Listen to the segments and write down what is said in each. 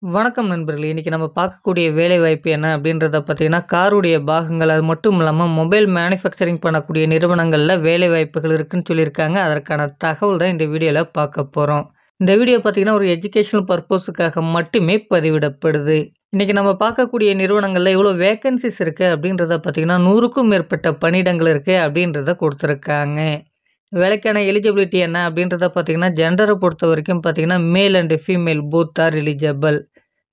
வணக்கம் நண்பர்களே! இன்னைக்கு நம்ம பார்க்கக்கூடிய வேலைவாய்ப்பு என்ன அப்படின்றத பார்த்தீங்கன்னா, காருடைய பாகங்கள் அது மட்டும் இல்லாம மொபைல் மேனுஃபேக்சரிங் பண்ணக்கூடிய நிறுவனங்கள்ல வேலைவாய்ப்புகள் இருக்குன்னு சொல்லியிருக்காங்க. அதற்கான தகவல் தான் இந்த வீடியோல பார்க்க போறோம். இந்த வீடியோ பார்த்தீங்கன்னா, ஒரு எஜுகேஷனல் பர்ப்போஸுக்காக மட்டுமே பதிவிடப்படுது. இன்னைக்கு நம்ம பார்க்கக்கூடிய நிறுவனங்கள்ல எவ்வளோ வேக்கன்ஸீஸ் இருக்கு அப்படின்றத பார்த்தீங்கன்னா, 100க்கும் மேற்பட்ட பணியிடங்கள் இருக்கு அப்படின்றத குடுத்துருக்காங்க. வேலைக்கான எலிஜிபிலிட்டி என்ன அப்படின்றத பார்த்தீங்கன்னா, ஜெண்டர பொறுத்தவரைக்கும் பார்த்தீங்கன்னா, male and female both are eligible.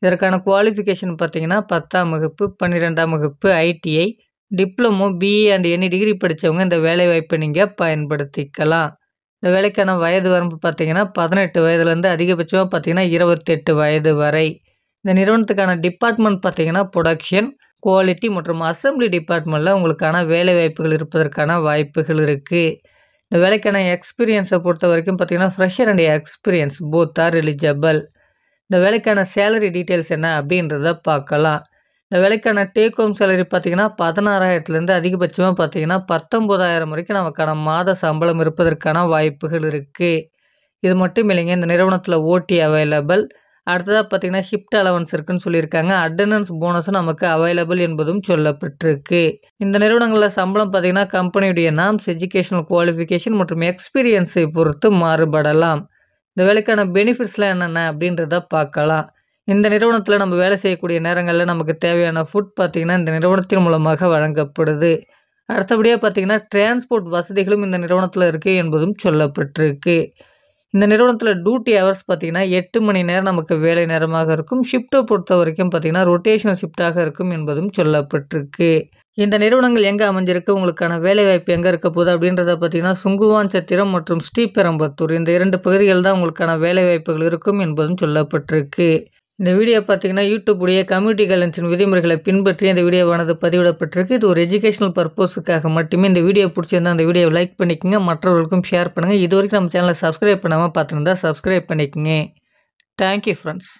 இதற்கான குவாலிஃபிகேஷன் பார்த்தீங்கன்னா, 10ஆம் வகுப்பு, 12ஆம் வகுப்பு, ITI, diploma, BE and any degree படிச்சவங்க இந்த வேலைவாய்ப்பை நீங்க பயன்படுத்திக்கலாம். இந்த வேலைக்கான வயது வரம்பு பார்த்தீங்கன்னா, 18 வயதுலேருந்து அதிகபட்சமா பார்த்தீங்கன்னா, 28 வயது வரை. இந்த நிறுவனத்துக்கான டிபார்ட்மெண்ட் பார்த்தீங்கன்னா, புரொடக்ஷன், குவாலிட்டி மற்றும் அசெம்பிளி டிபார்ட்மெண்ட்ல உங்களுக்கான வேலைவாய்ப்புகள் இருப்பதற்கான வாய்ப்புகள் இருக்கு. இந்த வேலைக்கான எக்ஸ்பீரியன்ஸை பொறுத்தவரைக்கும் பார்த்தீங்கன்னா, fresher and experience both are eligible. இந்த வேலைக்கான சேலரி டீட்டெயில்ஸ் என்ன அப்படின்றத பார்க்கலாம். இந்த வேலைக்கான டேக் ஹோம் சேலரி பார்த்தீங்கன்னா, 16,000லேருந்து அதிகபட்சமா பார்த்தீங்கன்னா, 19,000 வரைக்கும் நமக்கான மாத சம்பளம் இருப்பதற்கான வாய்ப்புகள் இருக்கு. இது மட்டும் இல்லைங்க, இந்த நிறுவனத்தில ஓடி அவைலபிள். அடுத்ததா பார்த்தீங்கன்னா, ஷிஃப்ட் அலவன்ஸ் இருக்குன்னு சொல்லியிருக்காங்க. அட்டெண்டன்ஸ் போனஸும் நமக்கு அவைலபிள் என்பதும் சொல்லப்பட்டிருக்கு. இந்த நிறுவனங்கள்ல சம்பளம் பார்த்தீங்கன்னா, கம்பெனியுடைய நார்ம்ஸ், எஜுகேஷனல் குவாலிஃபிகேஷன் மற்றும் எக்ஸ்பீரியன்ஸை பொறுத்து மாறுபடலாம். இந்த வேலைக்கான பெனிஃபிட்ஸ்லாம் என்னென்ன அப்படின்றத பார்க்கலாம். இந்த நிறுவனத்தில நம்ம வேலை செய்யக்கூடிய நேரங்கள்ல நமக்கு தேவையான ஃபுட் பார்த்தீங்கன்னா, இந்த நிறுவனத்தின் மூலமாக வழங்கப்படுது. அடுத்தபடியா பார்த்தீங்கன்னா, டிரான்ஸ்போர்ட் வசதிகளும் இந்த நிறுவனத்தில இருக்கு என்பதும் சொல்லப்பட்டிருக்கு. இந்த நிறுவனத்தில டியூட்டி ஹவர்ஸ் பார்த்தீங்கன்னா, 8 மணி நேரம் நமக்கு வேலை நேரமாக இருக்கும். ஷிஃப்ட்டை பொறுத்தவரைக்கும் பார்த்தீங்கன்னா, ரொட்டேஷனல் ஷிஃப்ட்டாக இருக்கும் என்பதும் சொல்லப்பட்டிருக்கு. இந்த நிறுவனங்கள் எங்க அமைஞ்சிருக்கு, உங்களுக்கான வேலைவாய்ப்பு எங்க இருக்க போகுது அப்படின்றத பார்த்தீங்கன்னா, சுங்குவான் சத்திரம் மற்றும் ஸ்ரீபெரும்புத்தூர் இந்த 2 பகுதிகள் தான் உங்களுக்கான வேலைவாய்ப்புகள் இருக்கும் என்பதும் சொல்லப்பட்டிருக்கு. இந்த வீடியோ பார்த்தீங்கன்னா, யூடியூப் உடைய கம்யூனிட்டி கைட்லைன்ஸின் விதிமுறைகளை பின்பற்றி இந்த வீடியோவானது பதிவிடப்பட்டிருக்கு. இது ஒரு எஜுகேஷனல் பர்ப்போஸுக்காக மட்டுமே. இந்த வீடியோ பிடிச்சிருந்தா அந்த வீடியோவை லைக் பண்ணிக்கங்க. மற்றவர்களுக்கும் ஷேர் பண்ணுங்க. இதுவரைக்கும் நம்ம சேனலை சப்ஸ்கிரைப் பண்ணாம பார்த்துருந்தா சப்ஸ்கிரைப் பண்ணிக்கங்க. Thank you friends.